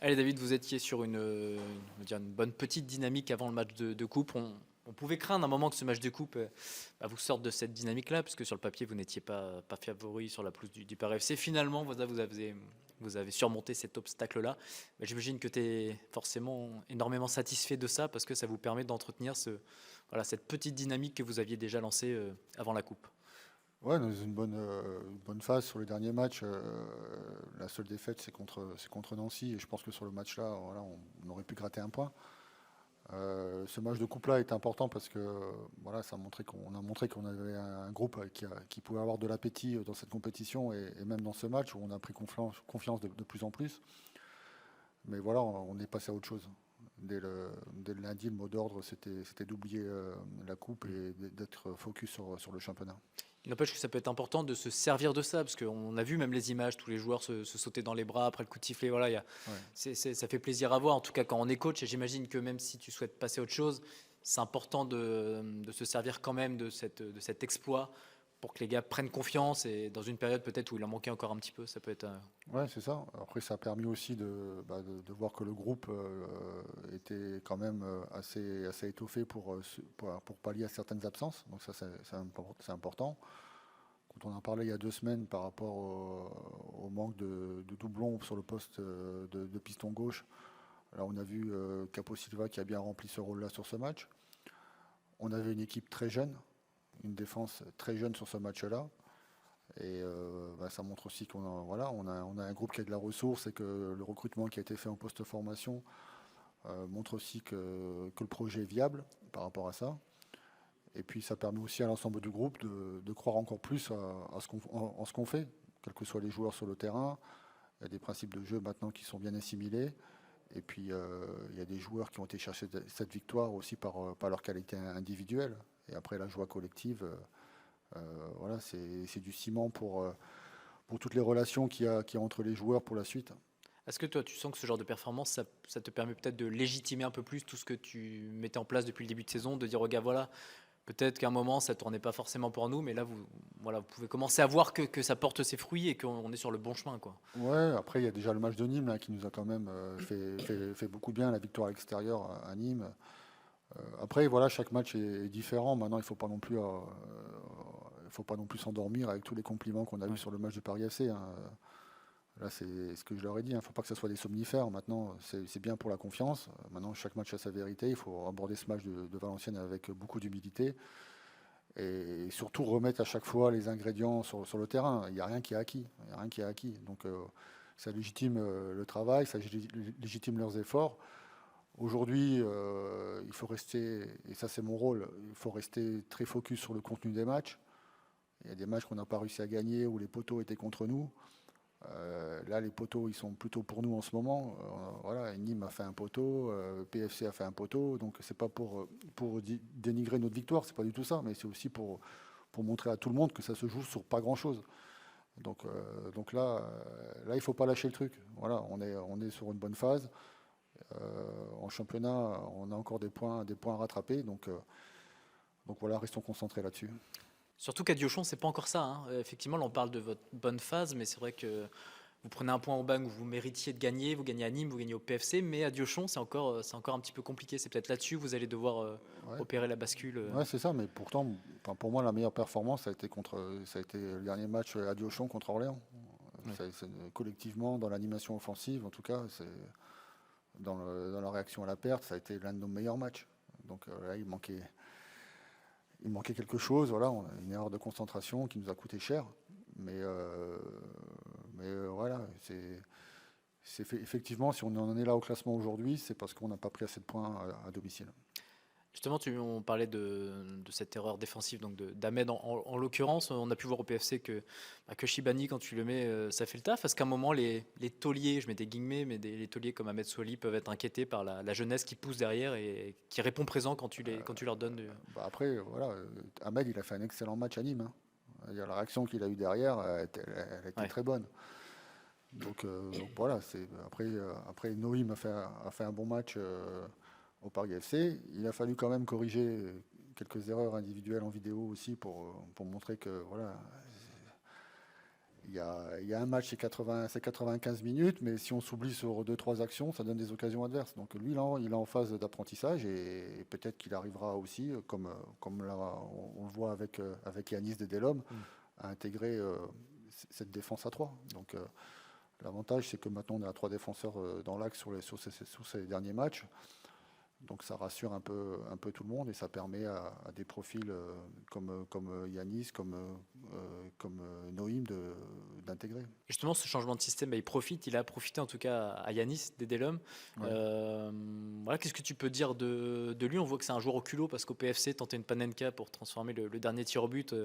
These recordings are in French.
Allez David, vous étiez sur on va dire une bonne petite dynamique avant le match de coupe. On pouvait craindre un moment que ce match de coupe vous sorte de cette dynamique-là, puisque sur le papier, vous n'étiez pas favori sur la pelouse du Paris FC. Finalement, vous avez surmonté cet obstacle-là. Mais j'imagine que tu es forcément énormément satisfait de ça, parce que ça vous permet d'entretenir cette petite dynamique que vous aviez déjà lancée avant la coupe. Ouais, dans une bonne phase sur le dernier match. La seule défaite, c'est contre Nancy. Et je pense que sur le match-là, voilà, on aurait pu gratter un point. Ce match de coupe-là est important parce que voilà, on a montré qu'on avait un groupe qui pouvait avoir de l'appétit dans cette compétition et même dans ce match où on a pris confiance de plus en plus. Mais voilà, on est passé à autre chose. Dès le lundi, le mot d'ordre, c'était d'oublier la coupe et d'être focus sur le championnat. Il n'empêche que ça peut être important de se servir de ça, parce qu'on a vu même les images, tous les joueurs se sauter dans les bras après le coup de sifflet. Voilà, Ouais. ça fait plaisir à voir, en tout cas quand on est coach. Et j'imagine que même si tu souhaites passer à autre chose, c'est important de se servir quand même de cet exploit pour que les gars prennent confiance. Et dans une période peut-être où il en manquait encore un petit peu, ça peut être. Ouais, c'est ça. Après, ça a permis aussi de voir que le groupe était quand même assez étoffé pour pallier à certaines absences. Donc ça, c'est important. Quand on en parlait il y a 2 semaines par rapport au manque de doublons sur le poste de piston gauche, là on a vu Capo Silva qui a bien rempli ce rôle-là sur ce match. On avait une équipe très jeune, une défense très jeune sur ce match-là. Et ça montre aussi on a un groupe qui a de la ressource et que le recrutement qui a été fait en post-formation montre aussi que le projet est viable par rapport à ça. Et puis ça permet aussi à l'ensemble du groupe de croire encore plus à en ce qu'on fait, quels que soient les joueurs sur le terrain. Il y a des principes de jeu maintenant qui sont bien assimilés. Et puis il y a des joueurs qui ont été chercher cette victoire aussi par leur qualité individuelle. Et après la joie collective, voilà, c'est du ciment pour toutes les relations qu'il y a entre les joueurs pour la suite. Est-ce que toi, tu sens que ce genre de performance, ça te permet peut-être de légitimer un peu plus tout ce que tu mettais en place depuis le début de saison, de dire aux gars, voilà, peut-être qu'à un moment, ça tournait pas forcément pour nous, mais là, voilà, vous pouvez commencer à voir que ça porte ses fruits et qu'on est sur le bon chemin, quoi. Ouais, après il y a déjà le match de Nîmes là, qui nous a quand même fait beaucoup de bien, la victoire à l'extérieur à Nîmes. Après voilà, chaque match est différent. Maintenant il faut pas non plus s'endormir avec tous les compliments qu'on a eu Ouais. sur le match de Paris FC, hein. Là c'est ce que je leur ai dit, il ne faut pas que ça soit des somnifères. Maintenant c'est bien pour la confiance. Maintenant chaque match a sa vérité. Il faut aborder ce match de Valenciennes avec beaucoup d'humilité et surtout remettre à chaque fois les ingrédients sur le terrain. Il n'y a rien qui est acquis. Il y a rien qui est acquis. Donc ça légitime le travail, ça légitime leurs efforts. Aujourd'hui, il faut rester, et ça c'est mon rôle, il faut rester très focus sur le contenu des matchs. Il y a des matchs qu'on n'a pas réussi à gagner où les poteaux étaient contre nous. Là, les poteaux, ils sont plutôt pour nous en ce moment. Voilà, Nîmes a fait un poteau, PFC a fait un poteau, donc c'est pas pour dénigrer notre victoire, c'est pas du tout ça, mais c'est aussi pour montrer à tout le monde que ça se joue sur pas grand-chose. Donc là, il faut pas lâcher le truc. Voilà, on est sur une bonne phase. En championnat, on a encore des points à rattraper, donc voilà, restons concentrés là-dessus. Surtout qu'à Diochon, c'est pas encore ça, hein. Effectivement, là, on parle de votre bonne phase, mais c'est vrai que vous prenez un point au banc où vous méritiez de gagner, vous gagnez à Nîmes, vous gagnez au PFC, mais à Diochon, c'est encore un petit peu compliqué. C'est peut-être là-dessus que vous allez devoir Ouais, opérer la bascule. ouais, c'est ça, mais pourtant, enfin, pour moi, la meilleure performance, ça a été le dernier match à Diochon contre Orléans. Ouais. Collectivement, dans l'animation offensive, en tout cas, dans la réaction à la perte, ça a été l'un de nos meilleurs matchs. Donc là, il manquait quelque chose, voilà, on a une erreur de concentration qui nous a coûté cher. Mais, euh, mais voilà, effectivement, si on en est là au classement aujourd'hui, c'est parce qu'on n'a pas pris assez de points à domicile. Justement, on parlait de cette erreur défensive donc d'Ahmed en l'occurrence. On a pu voir au PFC que Shibani, quand tu le mets, ça fait le taf. Parce qu'à un moment, les tauliers, je mets des guillemets, mais les tauliers comme Ahmed Souali peuvent être inquiétés par la jeunesse qui pousse derrière et qui répond présent quand tu leur donnes. Bah après, voilà, Ahmed, il a fait un excellent match à Nîmes, hein. La réaction qu'il a eue derrière, elle a été Ouais. très bonne. Donc voilà, après Noïm a fait un bon match au Paris FC. Il a fallu quand même corriger quelques erreurs individuelles en vidéo aussi pour montrer que voilà, il y a un match, c'est 95 minutes, mais si on s'oublie sur deux, trois actions, ça donne des occasions adverses. Donc lui, là, il est en phase d'apprentissage et peut-être qu'il arrivera aussi, comme là, on le voit avec Yanis de Delhomme, à intégrer cette défense à 3. Donc l'avantage, c'est que maintenant, on est à 3 défenseurs dans l'axe sur ces derniers matchs. Donc ça rassure un peu tout le monde et ça permet à des profils comme Yanis, comme Noïm d'intégrer. Justement, ce changement de système, bah, il a profité en tout cas à Yanis Dedelhomme. Ouais. Voilà, qu'est-ce que tu peux dire de lui? On voit que c'est un joueur au culot parce qu'au PFC, tenter une panenka pour transformer le dernier tir au but,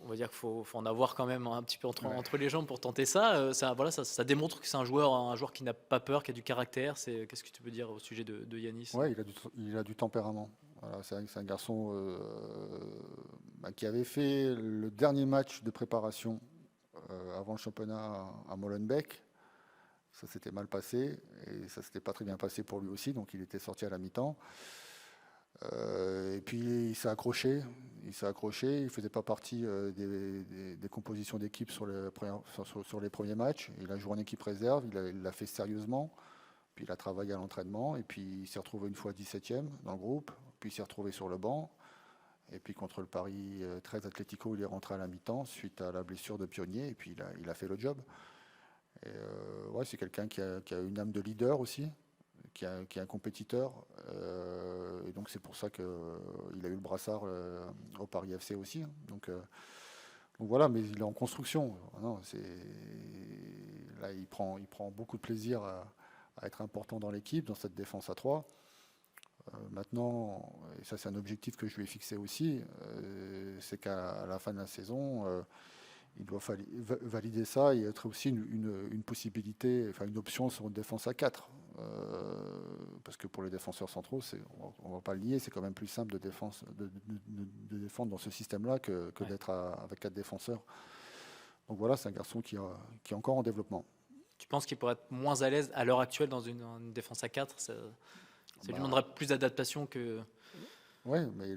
on va dire qu'il faut en avoir quand même un petit peu entre les jambes pour tenter ça. Ça démontre que c'est un joueur qui n'a pas peur, qui a du caractère. Qu'est-ce que tu peux dire au sujet de Yanis? Ouais, il a du tempérament. Voilà, c'est un garçon qui avait fait le dernier match de préparation avant le championnat à Molenbeek. Ça s'était mal passé et ça s'était pas très bien passé pour lui aussi, donc il était sorti à la mi-temps. Et puis il s'est accroché, il faisait pas partie des compositions d'équipe sur les premiers matchs. Il a joué en équipe réserve, il l'a fait sérieusement, puis il a travaillé à l'entraînement, et puis il s'est retrouvé une fois 17e dans le groupe, puis il s'est retrouvé sur le banc, et puis contre le Paris 13 Atlético, il est rentré à la mi-temps suite à la blessure de Pionnier, et puis il a fait le job. Et ouais, c'est quelqu'un qui a une âme de leader aussi, qui est un compétiteur. Et donc c'est pour ça qu'il a eu le brassard au Paris FC aussi. Donc voilà, mais il est en construction. Non, là, il prend beaucoup de plaisir à être important dans l'équipe, dans cette défense à 3. Maintenant, et ça c'est un objectif que je lui ai fixé aussi, c'est qu'à la fin de la saison, il doit valider ça et être aussi une possibilité, enfin une option sur une défense à 4. Parce que pour les défenseurs centraux, on ne va pas le nier, c'est quand même plus simple de défendre dans ce système-là que d'être avec 4 défenseurs. Donc voilà, c'est un garçon qui est encore en développement. Tu penses qu'il pourrait être moins à l'aise à l'heure actuelle dans une défense à 4? Ça lui demanderait plus d'adaptation que... Oui, mais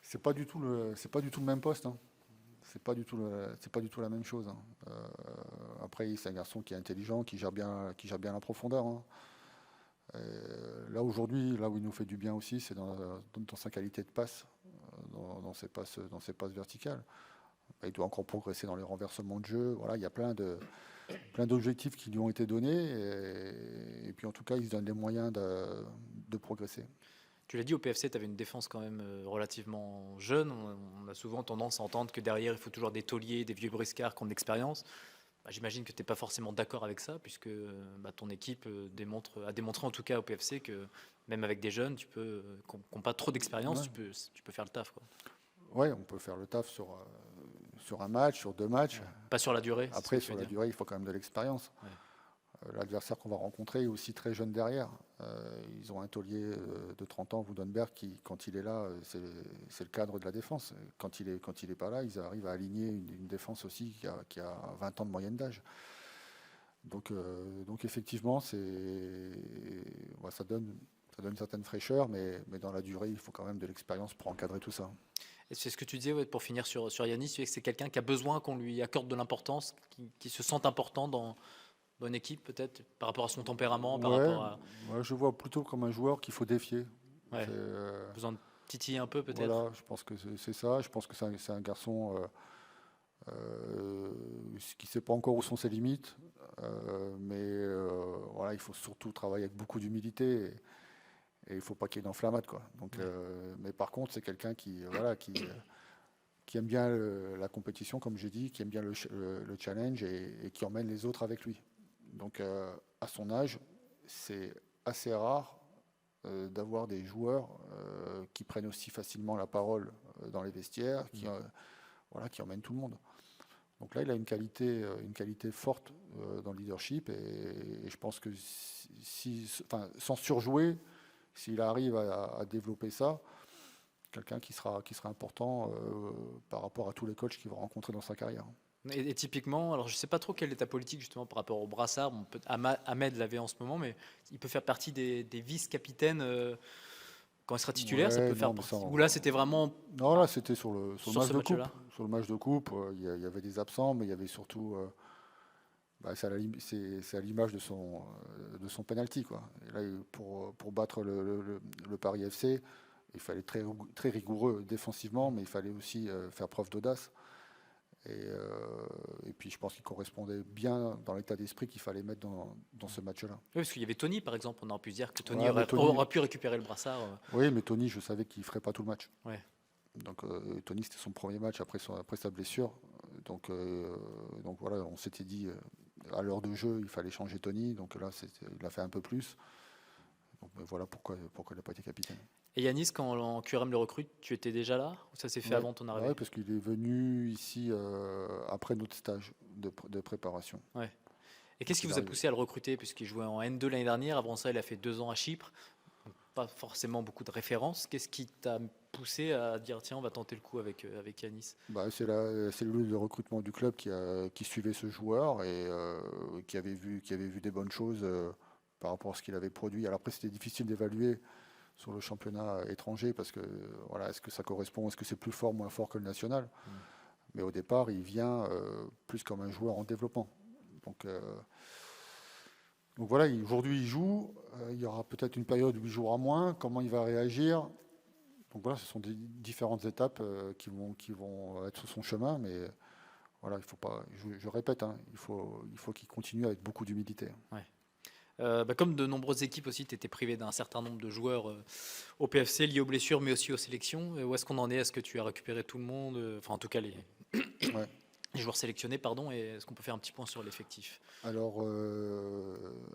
c'est pas du tout le même poste. Hein. C'est pas du tout la même chose. Hein. Après, c'est un garçon qui est intelligent, qui gère bien la profondeur. Hein. Là aujourd'hui, là où il nous fait du bien aussi, c'est dans sa qualité de passe, dans ses passes verticales. Il doit encore progresser dans les renversements de jeu. Voilà, il y a plein d'objectifs qui lui ont été donnés, et puis en tout cas, il se donne les moyens de progresser. Tu l'as dit, au PFC, tu avais une défense quand même relativement jeune. On a souvent tendance à entendre que derrière, il faut toujours des tauliers, des vieux briscards qui ont de l'expérience. J'imagine que tu n'es pas forcément d'accord avec ça, puisque ton équipe a démontré en tout cas au PFC que même avec des jeunes, qui n'ont pas trop d'expérience, tu peux faire le taf. Oui, on peut faire le taf sur un match, sur 2 matchs. Pas sur la durée. Après, sur la durée, il faut quand même de l'expérience. Ouais. L'adversaire qu'on va rencontrer est aussi très jeune derrière. Ils ont un taulier de 30 ans, Woudenberg, qui, quand il est là, c'est le cadre de la défense. Quand il est pas là, ils arrivent à aligner une défense aussi qui a 20 ans de moyenne d'âge. Donc effectivement, ça donne une certaine fraîcheur, mais dans la durée, il faut quand même de l'expérience pour encadrer tout ça. Et c'est ce que tu disais, pour finir sur Yanis, c'est quelqu'un qui a besoin qu'on lui accorde de l'importance, qui se sente important dans une équipe, peut-être, par rapport à son tempérament, je vois plutôt comme un joueur qu'il faut défier. Ouais. Besoin de titiller un peu, peut-être. Voilà, je pense que c'est ça. Je pense que c'est un garçon qui ne sait pas encore où sont ses limites, mais voilà, il faut surtout travailler avec beaucoup d'humilité et il ne faut pas qu'il y ait d'enflammade, quoi. Donc, mais par contre, c'est quelqu'un qui aime bien la compétition, comme j'ai dit, qui aime bien le challenge et qui emmène les autres avec lui. Donc à son âge, c'est assez rare d'avoir des joueurs qui prennent aussi facilement la parole dans les vestiaires, qui emmènent tout le monde. Donc là, il a une qualité forte dans le leadership et je pense que sans surjouer, s'il arrive à développer ça, quelqu'un qui sera important par rapport à tous les coachs qu'il va rencontrer dans sa carrière. Et typiquement, alors je ne sais pas trop quelle est ta politique justement par rapport au brassard. Ahmed l'avait en ce moment, mais il peut faire partie des vice-capitaines quand il sera titulaire. Ça peut faire partie. Ou là, c'était vraiment. Non, là, c'était sur le match de coupe. sur le match de coupe, il y avait des absents, mais il y avait surtout, c'est à l'image de son penalty, quoi. Et là, pour battre le Paris FC, il fallait être très rigoureux défensivement, mais il fallait aussi faire preuve d'audace. Et puis je pense qu'il correspondait bien dans l'état d'esprit qu'il fallait mettre dans ce match-là. Oui, parce qu'il y avait Tony, par exemple. On aurait pu se dire que Tony Ouais, mais aurait pu récupérer le brassard. Oui, mais Tony, je savais qu'il ne ferait pas tout le match. Ouais. Donc Tony, c'était son premier match après sa blessure. Donc voilà, on s'était dit à l'heure de jeu, il fallait changer Tony. Donc là, il a fait un peu plus. Donc voilà pourquoi il n'a pas été capitaine. Et Yanis, quand en QRM le recrute, tu étais déjà là ou ça s'est fait avant ton arrivée? Oui, parce qu'il est venu ici après notre stage de préparation. Ouais. Et qu'est-ce qui Il vous a arrive. poussé à le recruter? Puisqu'il jouait en N2 l'année dernière. Avant ça, il a fait 2 ans à Chypre. Donc, pas forcément beaucoup de références. Qu'est-ce qui t'a poussé à dire tiens, on va tenter le coup avec Yanis? C'est la cellule de recrutement du club qui suivait ce joueur et qui avait vu des bonnes choses par rapport à ce qu'il avait produit. Alors après, c'était difficile d'évaluer sur le championnat étranger parce que voilà, est-ce que ça correspond, est-ce que c'est plus fort, moins fort que le national? Mais au départ, il vient plus comme un joueur en développement. Donc voilà, aujourd'hui il joue, il y aura peut-être une période où il jouera moins, comment il va réagir? Donc voilà, ce sont des différentes étapes qui vont être sur son chemin, mais voilà, il faut pas, je répète, hein, il faut qu'il continue avec beaucoup d'humilité. Ouais. Comme de nombreuses équipes aussi, tu étais privé d'un certain nombre de joueurs au PFC liés aux blessures, mais aussi aux sélections. Où est-ce qu'on en est? Est-ce que tu as récupéré tout le monde? Enfin, en tout cas, Ouais. les joueurs sélectionnés, pardon. Et est-ce qu'on peut faire un petit point sur l'effectif? Alors,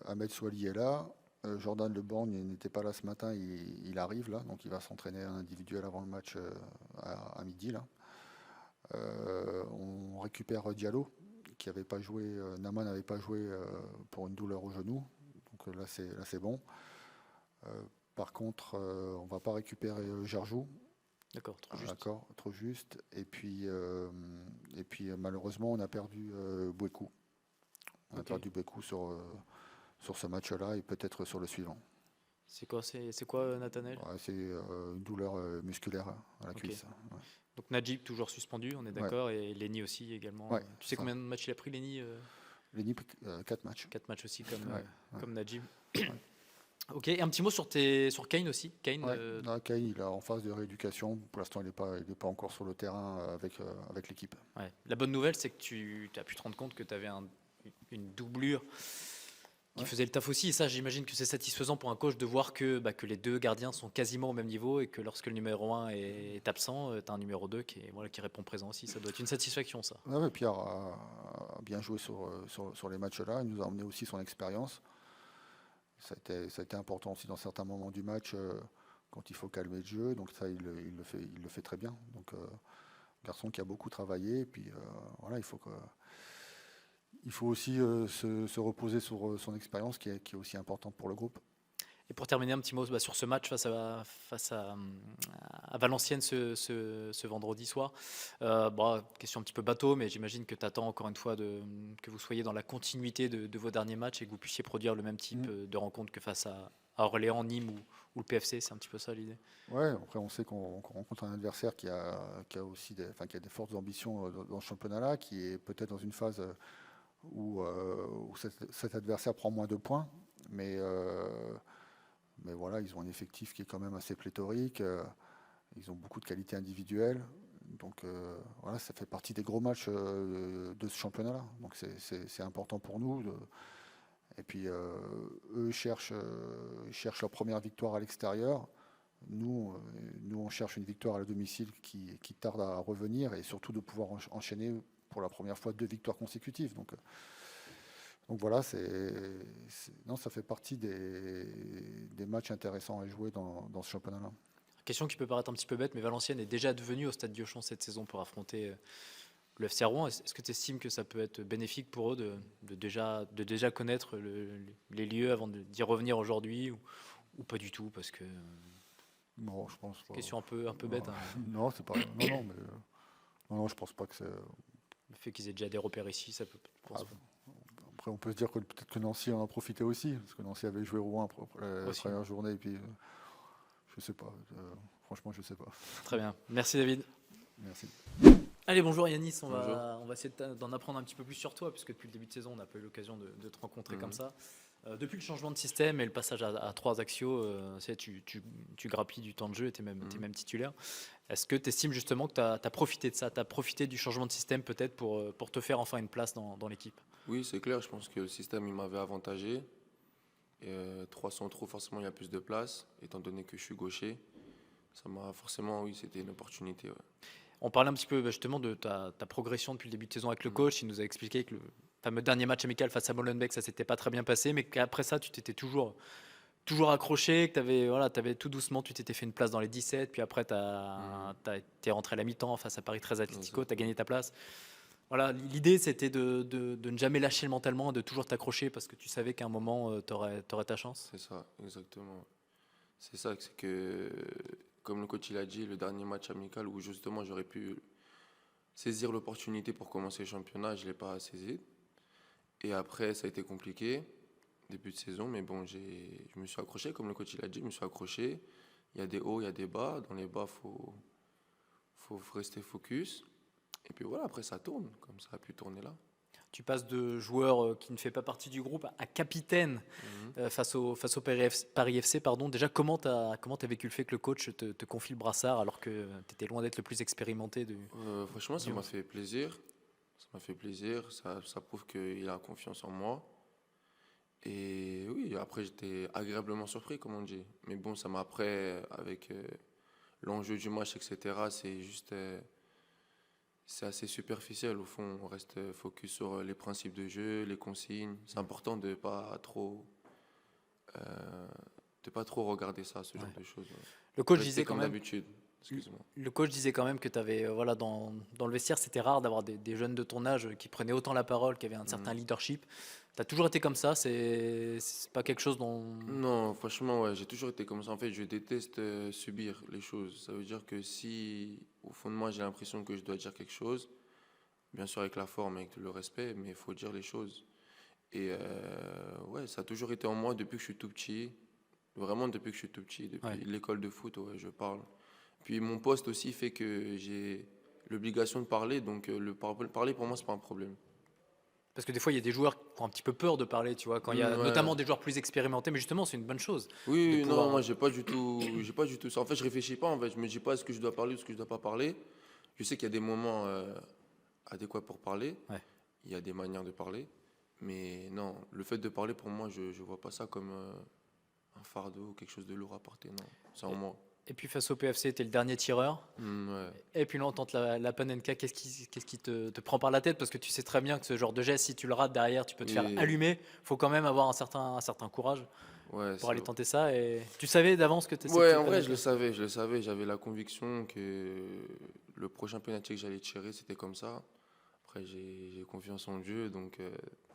Ahmed Souali est là. Jordan Leborgne n'était pas là ce matin, il arrive là, donc il va s'entraîner en individuel avant le match à midi là. On récupère Diallo, qui n'avait pas joué, Nama n'avait pas joué pour une douleur au genou, donc là c'est bon. Par contre, on va pas récupérer Jarjou. D'accord, trop juste. D'accord, trop juste. Et puis malheureusement, on a perdu Bouekou. On a Ok. perdu Bouekou sur ce match-là et peut-être sur le suivant. C'est quoi, Nathanaël? Ouais, c'est une douleur musculaire à la Ok. cuisse. Ouais. Donc Najib toujours suspendu, on est d'accord, et Lenny aussi également. Ouais, Tu sais ça. combien de matchs il a pris, Lenny? Lenny, 4 matchs. 4 matchs aussi, Ouais. comme Najib. Ok, et un petit mot sur Kane aussi. Kane, Ouais. Non, Kane, il est en phase de rééducation. Pour l'instant, il n'est pas encore sur le terrain avec l'équipe. ouais. La bonne nouvelle, c'est que tu as pu te rendre compte que tu avais une doublure qui faisait le taf aussi. Et ça, j'imagine que c'est satisfaisant pour un coach de voir que les deux gardiens sont quasiment au même niveau et que lorsque le numéro 1 est absent, tu as un numéro 2 qui répond présent aussi. Ça doit être une satisfaction, ça. Ouais, Pierre a bien joué sur les matchs-là. Il nous a emmené aussi son expérience. Ça a été important aussi dans certains moments du match quand il faut calmer le jeu. Donc ça, il le fait très bien. Donc garçon qui a beaucoup travaillé. Et puis voilà, il faut aussi se reposer sur son expérience qui est aussi importante pour le groupe. Et pour terminer, un petit mot sur ce match face à Valenciennes ce vendredi soir. Question un petit peu bateau, mais j'imagine que tu attends encore une fois que vous soyez dans la continuité de vos derniers matchs et que vous puissiez produire le même type de rencontre que face à Orléans, Nîmes ou le PFC. C'est un petit peu ça l'idée. Ouais, après on sait qu'on rencontre un adversaire qui a aussi qui a des fortes ambitions dans ce championnat-là, qui est peut-être dans une phase où cet adversaire prend moins de points, mais voilà, ils ont un effectif qui est quand même assez pléthorique, ils ont beaucoup de qualités individuelles, donc voilà, ça fait partie des gros matchs de ce championnat-là, donc c'est important pour nous. Et puis eux cherchent leur première victoire à l'extérieur. Nous, on cherche une victoire à la domicile qui tarde à revenir et surtout de pouvoir enchaîner pour la première fois 2 victoires consécutives. Donc voilà, non, ça fait partie des matchs intéressants à jouer dans ce championnat-là. Question qui peut paraître un petit peu bête, mais Valenciennes est déjà devenue au Stade Diochon cette saison pour affronter le FC Rouen. Est-ce que tu estimes que ça peut être bénéfique pour eux de déjà connaître les lieux avant d'y revenir aujourd'hui ou pas du tout, parce que Non, je pense pas. question un peu bête. Hein. Non, c'est pas. Non, je pense pas que c'est. Le fait qu'ils aient déjà des repères ici, ça peut. Après, on peut se dire que peut-être que Nancy en a profité aussi, parce que Nancy avait joué Rouen la première journée, et puis je sais pas. Franchement, je sais pas. Très bien. Merci David. Merci. Allez, bonjour Yanis, Bonjour. on va essayer d'en apprendre un petit peu plus sur toi, puisque depuis le début de saison, on n'a pas eu l'occasion de te rencontrer comme ça. Depuis le changement de système et le passage à trois axiaux, tu grappilles du temps de jeu et t'es même titulaire. Est-ce que tu estimes justement que tu as profité de ça, tu as profité du changement de système peut-être pour te faire enfin une place dans l'équipe? Oui, c'est clair, je pense que le système il m'avait avantagé. 3 centraux, forcément, il y a plus de place, étant donné que je suis gaucher. Ça m'a forcément, oui, c'était une opportunité. Ouais. On parlait un petit peu justement de ta progression depuis le début de saison avec le coach. Il nous a expliqué que le fameux dernier match amical face à Molenbeek, ça s'était pas très bien passé, mais qu'après ça, tu t'étais toujours accroché, que t'avais tout doucement, tu t'étais fait une place dans les 17, puis après, t'es rentré à la mi-temps face à Paris 13 Atlético, tu as gagné ta place. Voilà, l'idée, c'était de ne jamais lâcher mentalement, de toujours t'accrocher parce que tu savais qu'à un moment, tu aurais ta chance. C'est ça, exactement. C'est ça, c'est que, comme le coach il a dit, le dernier match amical où justement j'aurais pu saisir l'opportunité pour commencer le championnat, je ne l'ai pas saisi. Et après, ça a été compliqué, début de saison, mais bon, je me suis accroché, comme le coach il a dit, je me suis accroché. Il y a des hauts, il y a des bas. Dans les bas, faut rester focus. Et puis voilà, après ça tourne, comme ça a pu tourner là. Tu passes de joueur qui ne fait pas partie du groupe à capitaine face au Paris FC. Pardon. Déjà, comment tu as vécu le fait que le coach te confie le brassard alors que tu étais loin d'être le plus expérimenté Franchement, ça m'a fait plaisir. Ça m'a fait plaisir. Ça prouve qu'il a confiance en moi. Et oui, après, j'étais agréablement surpris, comme on dit. Mais bon, ça m'a après, avec l'enjeu du match, etc., c'est juste. C'est assez superficiel au fond, on reste focus sur les principes de jeu, les consignes. C'est important de pas trop regarder ça, ce genre de choses. Le coach Rester disait quand comme même, d'habitude. Excuse-moi. le coach disait quand même que tu avais, voilà, dans le vestiaire, c'était rare d'avoir des jeunes de ton âge qui prenaient autant la parole, qui avaient un certain leadership. Tu as toujours été comme ça, c'est pas quelque chose dont. Non, franchement, ouais, j'ai toujours été comme ça. En fait, je déteste subir les choses. Ça veut dire que si, au fond de moi, j'ai l'impression que je dois dire quelque chose, bien sûr avec la forme, avec le respect, mais il faut dire les choses. Et ouais, ça a toujours été en moi depuis que je suis tout petit. Vraiment depuis que je suis tout petit, depuis l'école de foot, ouais, je parle. Puis mon poste aussi fait que j'ai l'obligation de parler, donc parler pour moi, c'est pas un problème. Parce que des fois, il y a des joueurs qui ont un petit peu peur de parler, tu vois, quand il y a Ouais. notamment des joueurs plus expérimentés, mais justement, c'est une bonne chose de Oui, non, pouvoir. moi j'ai pas du tout ça. En fait, je réfléchis pas. En fait, je me dis pas est-ce que je dois parler ou est-ce que je dois pas parler. Je sais qu'il y a des moments adéquats pour parler. Ouais. Il y a des manières de parler, mais non, le fait de parler pour moi, je vois pas ça comme un fardeau ou quelque chose de lourd à porter. Non, c'est en moi. Et puis face au PFC, tu es le dernier tireur. Ouais. Et puis là, on tente la Panenka. Qu'est-ce qui te prend par la tête? Parce que tu sais très bien que ce genre de geste, si tu le rates derrière, tu peux te faire Et allumer. Il faut quand même avoir un certain courage ouais, pour aller tenter ça. Et tu savais d'avance que c'était ouais, la en vrai, Panenka? je le savais. J'avais la conviction que le prochain penalty que j'allais tirer, c'était comme ça. Après, j'ai confiance en Dieu, donc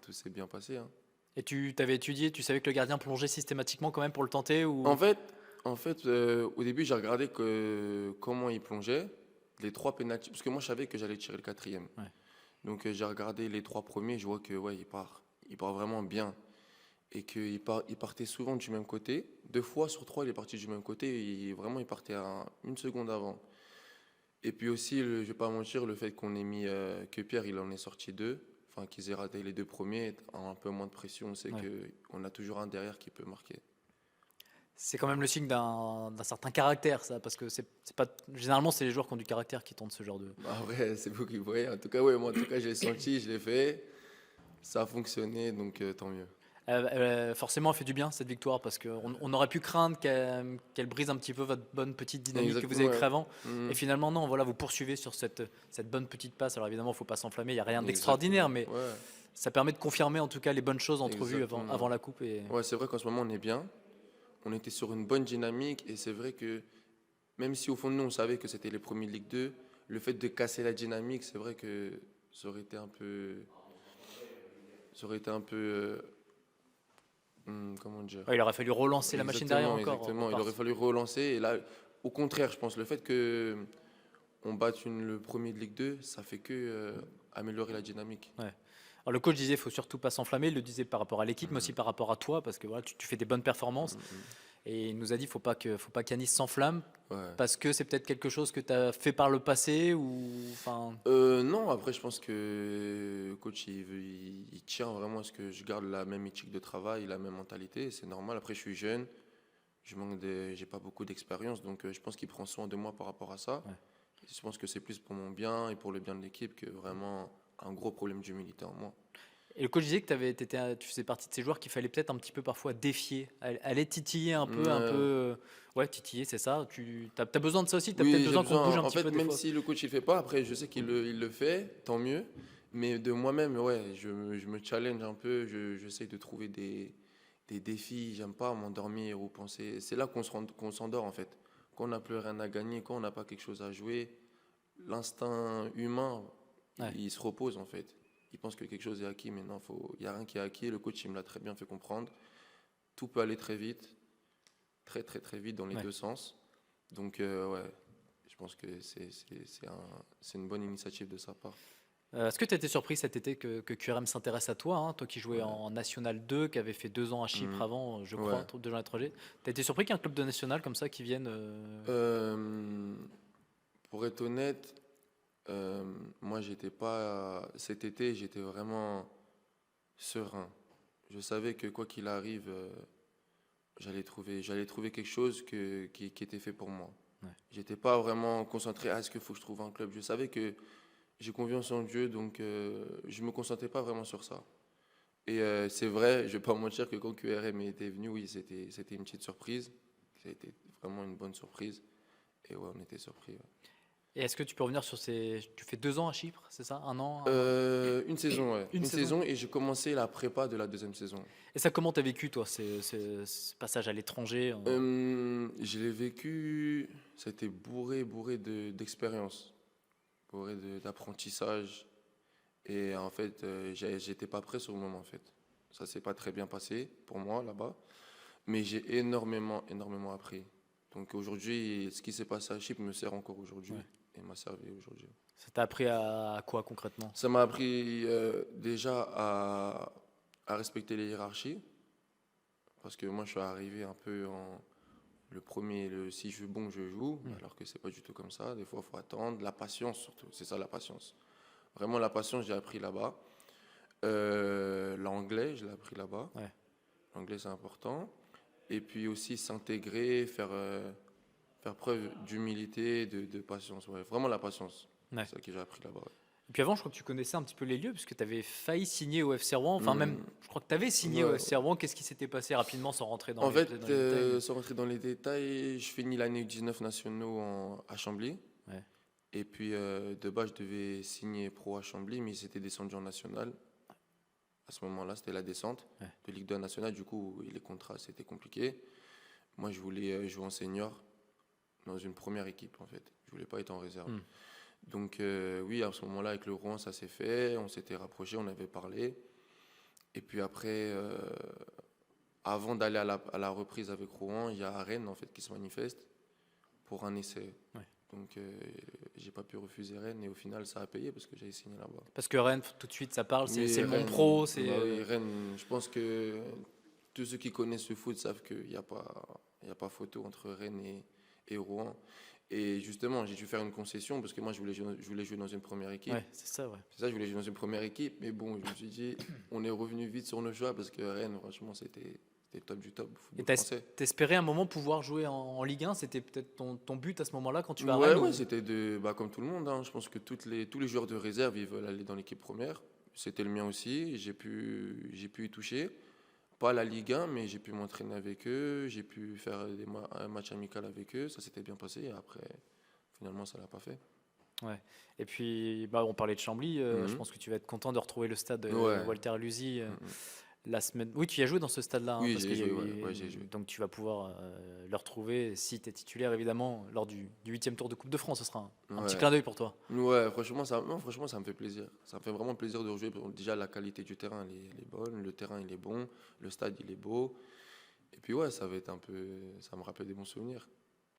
tout s'est bien passé. Hein. Et tu t'avais étudié, tu savais que le gardien plongeait systématiquement quand même pour le tenter En ou. fait, au début, j'ai regardé comment il plongeait, les 3 pénaltys, parce que moi, je savais que j'allais tirer le quatrième. Ouais. Donc, j'ai regardé les 3 premiers, je vois que ouais, il part vraiment bien. Et il partait souvent du même côté. 2 fois sur 3, il est parti du même côté. Et vraiment, il partait à 1 seconde avant. Et puis aussi, je vais pas mentir, le fait qu'on ait mis que Pierre, il en est sorti 2, enfin qu'ils aient raté les 2 premiers, en un peu moins de pression, c'est Ouais. que on a toujours un derrière qui peut marquer. C'est quand même le signe d'un certain caractère, ça, parce que c'est pas généralement c'est les joueurs qui ont du caractère qui tentent ce genre de. Ah ouais, c'est vous qui voyez. En tout cas, ouais, moi, en tout cas, je l'ai senti, je l'ai fait. Ça a fonctionné, donc tant mieux. Forcément, elle fait du bien cette victoire parce qu'on aurait pu craindre qu'elle brise un petit peu votre bonne petite dynamique que vous Exactement, avez ouais. créée avant. Mhm. Et finalement, non, voilà, vous poursuivez sur cette bonne petite passe. Alors évidemment, il ne faut pas s'enflammer, il n'y a rien Exactement. d'extraordinaire, mais Ouais, ça permet de confirmer en tout cas les bonnes choses entrevues exactement. avant la coupe. Et. Ouais, c'est vrai qu'en ce moment, on est bien. On était sur une bonne dynamique et c'est vrai que même si au fond de nous, on savait que c'était les premiers de Ligue 2, le fait de casser la dynamique, c'est vrai que ça aurait été un peu. Ça aurait été un peu. Comment dire? Ouais, il aurait fallu relancer la machine derrière encore. Exactement. Il aurait fallu relancer. Et là, au contraire, je pense, le fait que on batte le premier de Ligue 2, ça fait que améliorer la dynamique. Ouais. Alors le coach disait il faut surtout pas s'enflammer, il le disait par rapport à l'équipe, mais aussi par rapport à toi, parce que voilà, tu fais des bonnes performances. Et il nous a dit faut pas que Nice s'enflamme Ouais. parce que c'est peut-être quelque chose que tu as fait par le passé ou enfin. Non, après, je pense que le coach, il tient vraiment à ce que je garde la même éthique de travail, la même mentalité. C'est normal. Après, je suis jeune, j'ai pas beaucoup d'expérience, donc je pense qu'il prend soin de moi par rapport à ça. Ouais. Et je pense que c'est plus pour mon bien et pour le bien de l'équipe que vraiment un gros problème d'humilité en moi. Et le coach disait que tu faisais partie de ces joueurs qu'il fallait peut-être un petit peu parfois défier, aller titiller un peu, Euh, ouais, titiller, c'est ça. Tu as besoin de ça aussi, tu as peut-être oui, j'ai besoin qu'on te bouge besoin. un En petit fait, peu des même fois. si le coach il fait pas, après, je sais il le fait, tant mieux. Mais de moi-même, ouais, je me challenge un peu. J'essaie de trouver des défis. J'aime pas m'endormir ou penser. C'est là qu'on s'endort en fait. Quand on n'a plus rien à gagner, quand on n'a pas quelque chose à jouer, l'instinct humain, Ouais. il se repose en fait. Il pense que quelque chose est acquis, mais non, il n'y a rien qui est acquis. Le coach, il me l'a très bien fait comprendre. Tout peut aller très vite, très vite dans les Ouais. deux sens. Donc, ouais, je pense que c'est une bonne initiative de sa part. Est-ce que tu étais surpris cet été que QRM s'intéresse à toi, hein, toi qui jouais Ouais. en National 2, qui avait fait 2 ans à Chypre Mhm. avant, je crois, Ouais. 2 ans à l'étranger. Tu as été surpris qu'un club de National comme ça qui vienne Euh, pour être honnête, moi, j'étais pas. Cet été, j'étais vraiment serein. Je savais que quoi qu'il arrive, j'allais trouver quelque chose qui était fait pour moi. Ouais. J'étais pas vraiment concentré à est-ce qu'il faut que je trouve un club. Je savais que j'ai confiance en Dieu, donc je me concentrais pas vraiment sur ça. Et c'est vrai, je vais pas mentir que quand QRM était venu, oui, c'était une petite surprise. Ça a été vraiment une bonne surprise. Et ouais, on était surpris. Ouais. Et est-ce que tu peux revenir sur ces. Tu fais 2 ans à Chypre, c'est ça? Un an? Une saison, ouais. Une Une saison. saison et j'ai commencé la prépa de la deuxième saison. Et ça, comment t'as vécu, toi, ce passage à l'étranger Je l'ai vécu, ça a été bourré d'expérience, d'apprentissage. Et en fait, j'étais pas prêt sur le moment, en fait. Ça s'est pas très bien passé pour moi là-bas. Mais j'ai énormément appris. Donc aujourd'hui, ce qui s'est passé à Chypre me sert encore aujourd'hui Ouais. et m'a servi aujourd'hui. Ça t'a appris à quoi concrètement? Ça m'a appris déjà à respecter les hiérarchies. Parce que moi, je suis arrivé un peu en le premier, si je joue bon, je joue. Alors que c'est pas du tout comme ça. Des fois, il faut attendre. La patience surtout. C'est ça la patience. Vraiment, la patience, j'ai appris là-bas. L'anglais, je l'ai appris là-bas. Ouais. L'anglais, c'est important. Et puis aussi s'intégrer, faire preuve d'humilité, de patience. Ouais. Vraiment la patience. Ouais. C'est ça que j'ai appris là-bas. Ouais. Et puis avant, je crois que tu connaissais un petit peu les lieux, puisque tu avais failli signer au FC Rouen. Enfin, même, je crois que tu avais signé au Ouais. FC Rouen. Qu'est-ce qui s'était passé rapidement sans rentrer dans En les, fait, peut-être dans les détails? sans rentrer dans les détails, je finis l'année 19 nationaux à Chambly. Ouais. Et puis, de base, je devais signer pro à Chambly, mais ils s'étaient descendus en national. À ce moment-là, c'était la descente Ouais. de Ligue 2 nationale. Du coup, les contrats, c'était compliqué. Moi, je voulais jouer en senior dans une première équipe, en fait. Je voulais pas être en réserve. Donc, oui, à ce moment-là, avec le Rouen, ça s'est fait. On s'était rapprochés, on avait parlé. Et puis après, avant d'aller à la reprise avec Rouen, il y a Rennes, en fait, qui se manifeste pour un essai. Ouais. Donc, j'ai pas pu refuser Rennes. Et au final, ça a payé parce que j'avais signé là-bas. Parce que Rennes, tout de suite, ça parle, Oui, c'est le monde Rennes, pro. C'est, bah oui, Rennes, je pense que tous ceux qui connaissent le foot savent qu'il n'y a pas photo entre Rennes et Rouen. Et justement, j'ai dû faire une concession parce que moi, je voulais jouer dans une première équipe. ouais, c'est ça, ouais. C'est ça, je voulais jouer dans une première équipe. Mais bon, je me suis dit, on est revenu vite sur nos choix parce que Rennes, franchement, c'était le top du top. Et Football français. t'espérais un moment pouvoir jouer en Ligue 1? C'était peut-être ton but à ce moment-là quand tu vas à Ouais, Rennes? ouais, ou- c'était comme tout le monde. Hein. Je pense que tous les joueurs de réserve, ils veulent aller dans l'équipe première. C'était le mien aussi. J'ai pu y toucher. Pas la Ligue 1, mais j'ai pu m'entraîner avec eux. J'ai pu faire un match amical avec eux. Ça s'était bien passé. Et après, finalement, ça l'a pas fait. Ouais. Et puis, bah, on parlait de Chambly. Je Mhm. pense que tu vas être content de retrouver le stade Ouais. Walter Luzy Mhm. la semaine. Oui, tu y as joué dans ce stade-là. Oui, parce j'ai qu'il y a joué, ouais. eu- Ouais, j'ai joué. Donc, tu vas pouvoir le retrouver si tu es titulaire, évidemment, lors du 8e tour de Coupe de France. Ce sera un petit Ouais. clin d'œil pour toi. Ouais, franchement, ça me fait plaisir. Ça me fait vraiment plaisir de rejouer. Déjà, la qualité du terrain, elle est bonne. Le terrain, il est bon. Le stade, il est beau. Et puis, ouais, ça va être un peu. Ça me rappelle des bons souvenirs.